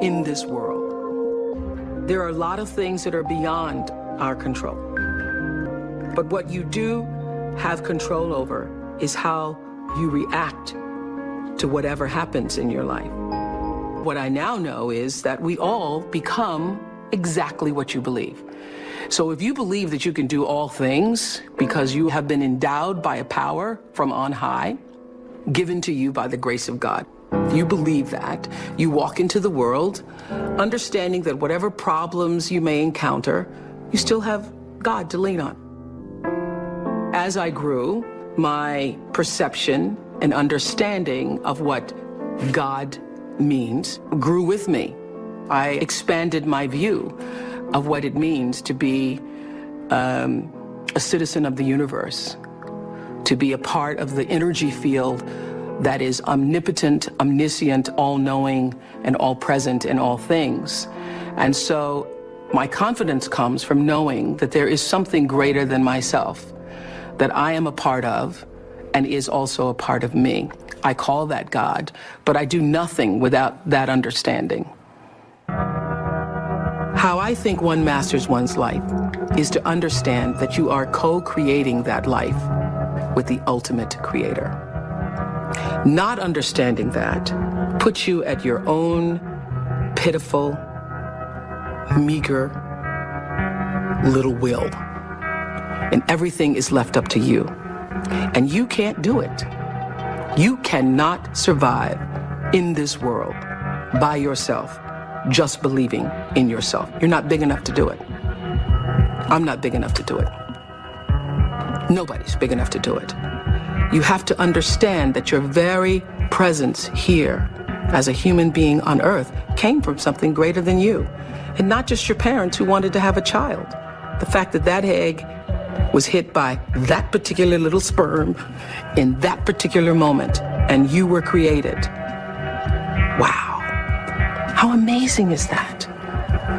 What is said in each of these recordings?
in this world. There are a lot of things that are beyond our control. But what you do have control over is how you react to whatever happens in your life. What I now know is that we all become exactly what you believe. So if you believe that you can do all things because you have been endowed by a power from on high, given to you by the grace of God, if you believe that, you walk into the world understanding that whatever problems you may encounter, you still have God to lean on. As I grew, my perception and understanding of what God means grew with me. I expanded my view of what it means to be a citizen of the universe, to be a part of the energy field that is omnipotent, omniscient, all-knowing, and all-present in all things. And so my confidence comes from knowing that there is something greater than myself, that I am a part of and is also a part of me. I call that God, but I do nothing without that understanding. How I think one masters one's life is to understand that you are co-creating that life with the ultimate creator. Not understanding that puts you at your own pitiful, meager little will. And everything is left up to you. And you can't do it. You cannot survive in this world by yourself, just believing in yourself. You're not big enough to do it. I'm not big enough to do it. Nobody's big enough to do it. You have to understand that your very presence here as a human being on earth came from something greater than you. And not just your parents who wanted to have a child. The fact that that egg was hit by that particular little sperm in that particular moment, and you were created. Wow. How amazing is that?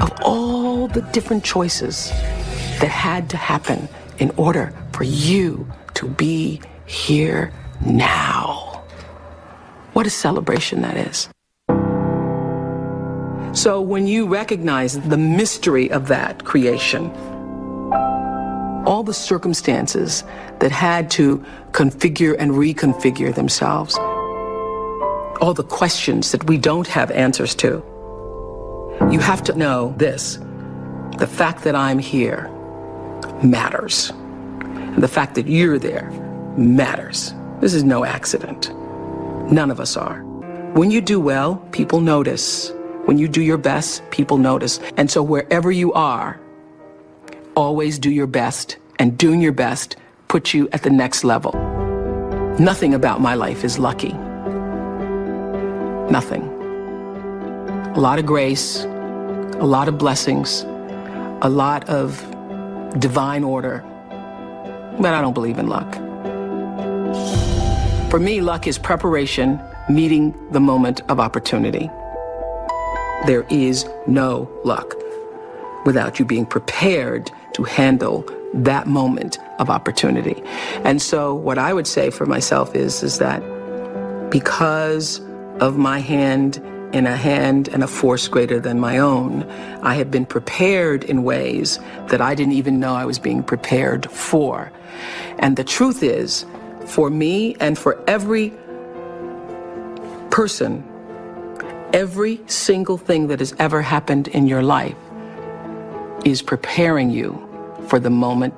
Of all the different choices that had to happen in order for you to be here now. What a celebration that is. So when you recognize the mystery of that creation, all the circumstances that had to configure and reconfigure themselves, all the questions that we don't have answers to, you have to know this: the fact that I'm here matters. And the fact that you're there matters. This is no accident. None of us are. When you do well, people notice. When you do your best, people notice. And so wherever you are, always do your best, and doing your best puts you at the next level. Nothing about my life is lucky. Nothing. A lot of grace, a lot of blessings, a lot of divine order, but I don't believe in luck. For me, luck is preparation meeting the moment of opportunity. There is no luck without you being prepared to handle that moment of opportunity. And so what I would say for myself is that because of my hand in a hand and a force greater than my own, I have been prepared in ways that I didn't even know I was being prepared for. And the truth is, for me and for every person, every single thing that has ever happened in your life is preparing you for the moment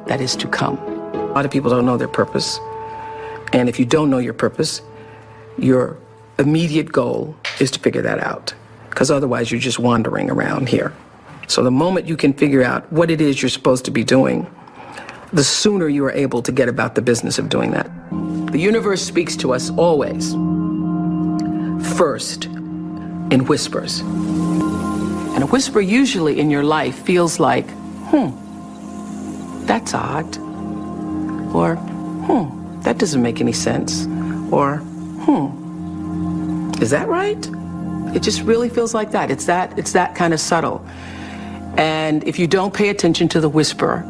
that is to come. A lot of people don't know their purpose. And if you don't know your purpose, your immediate goal is to figure that out, because otherwise you're just wandering around here. So the moment you can figure out what it is you're supposed to be doing, the sooner you are able to get about the business of doing that. The universe speaks to us always, first in whispers. And a whisper usually in your life feels like, that's odd. Or, that doesn't make any sense. Or, is that right? It just really feels like that. It's that kind of subtle. And if you don't pay attention to the whisper,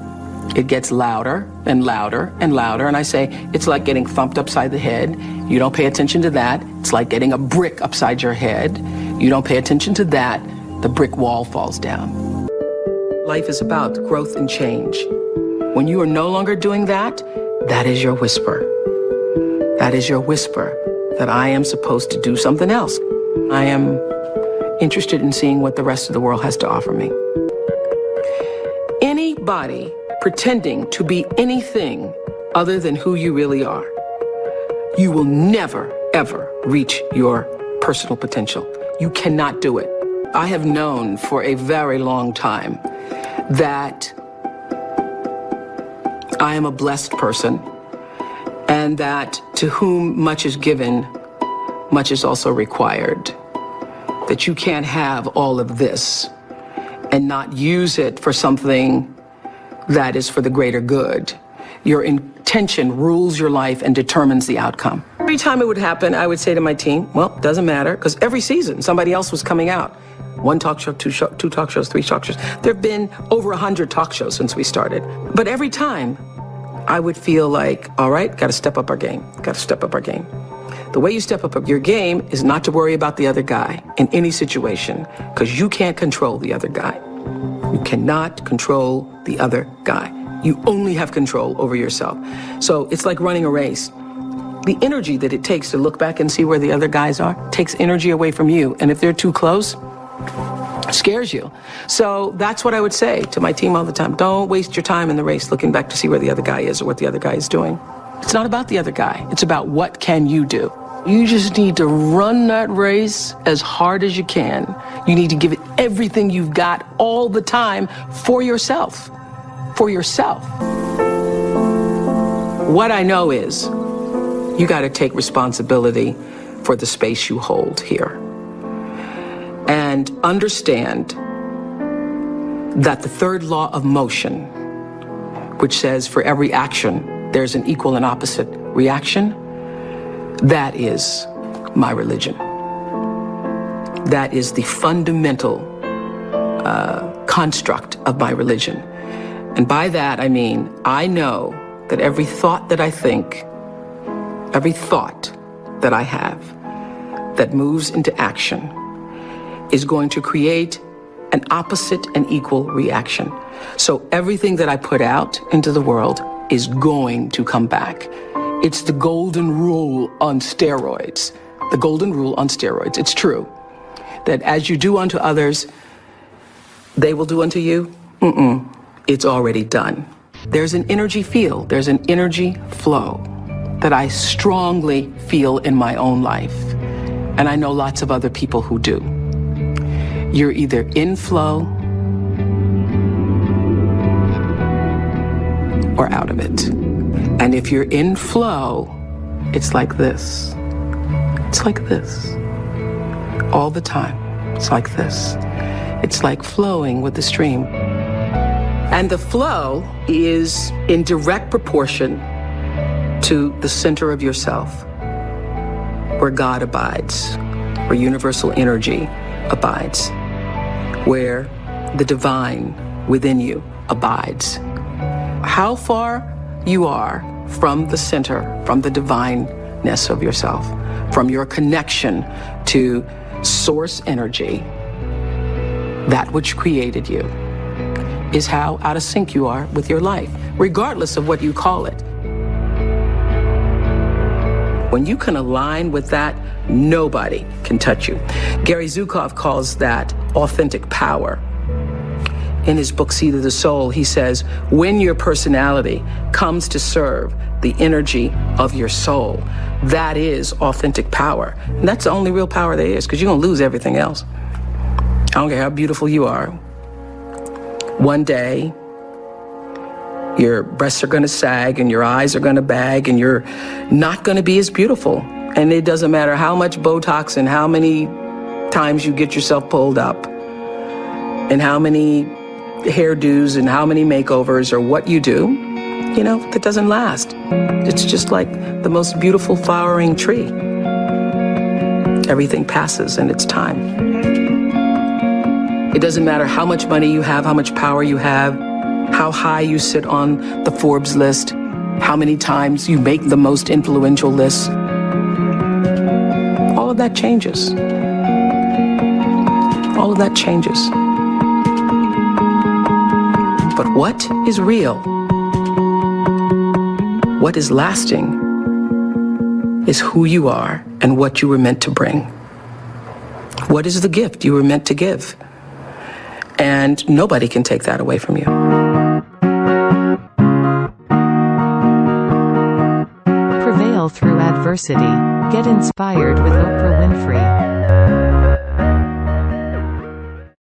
it gets louder and louder and louder. And I say, it's like getting thumped upside the head. You don't pay attention to that. It's like getting a brick upside your head. You don't pay attention to that, the brick wall falls down. Life is about growth and change. When you are no longer doing that, that is your whisper. That is your whisper that I am supposed to do something else. I am interested in seeing what the rest of the world has to offer me. Anybody pretending to be anything other than who you really are, you will never, ever reach your personal potential. You cannot do it. I have known for a very long time that I am a blessed person, and that to whom much is given, much is also required. That you can't have all of this and not use it for something that is for the greater good. Your intention rules your life and determines the outcome. Every time it would happen, I would say to my team, well, it doesn't matter, because every season somebody else was coming out. One talk show, two talk shows, three talk shows. There have been over 100 talk shows since we started. But every time I would feel like, all right, got to step up our game, got to step up our game. The way you step up your game is not to worry about the other guy in any situation, because you can't control the other guy. You cannot control the other guy. You only have control over yourself. So it's like running a race. The energy that it takes to look back and see where the other guys are takes energy away from you. And if they're too close, it scares you. So that's what I would say to my team all the time. Don't waste your time in the race looking back to see where the other guy is or what the other guy is doing. It's not about the other guy. It's about what can you do. You just need to run that race as hard as you can. You need to give it everything you've got all the time for yourself. For yourself. What I know is you got to take responsibility for the space you hold here. And understand that the third law of motion, which says for every action, there's an equal and opposite reaction, that is my religion. That is the fundamental construct of my religion. And by that, I mean, I know that every thought that I think, every thought that I have that moves into action is going to create an opposite and equal reaction. So everything that I put out into the world is going to come back. It's the golden rule on steroids. The golden rule on steroids. It's true that as you do unto others, they will do unto you. It's already done. There's an energy field, there's an energy flow that I strongly feel in my own life. And I know lots of other people who do. You're either in flow or out of it. And if you're in flow, it's like this. It's like this. All the time. It's like this. It's like flowing with the stream. And the flow is in direct proportion to the center of yourself, where God abides, where universal energy abides, where the divine within you abides. How far you are from the center, from the divineness of yourself, from your connection to source energy, that which created you, is how out of sync you are with your life, regardless of what you call it. When you can align with that, nobody can touch you. Gary Zukov calls that authentic power. In his book, Seed of the Soul, he says, when your personality comes to serve the energy of your soul, that is authentic power. And that's the only real power there is, because you're going to lose everything else. I don't care how beautiful you are. One day, your breasts are going to sag and your eyes are going to bag and you're not going to be as beautiful. And it doesn't matter how much Botox and how many times you get yourself pulled up and how many hairdos and how many makeovers or what you do, you know, that doesn't last. It's just like the most beautiful flowering tree. Everything passes in its time. It doesn't matter how much money you have, how much power you have, how high you sit on the Forbes list, how many times you make the most influential list. All of that changes. all of that changes. But what is real, what is lasting, is who you are and what you were meant to bring. What is the gift you were meant to give? And nobody can take that away from you. Prevail through adversity. Get inspired with Oprah Winfrey.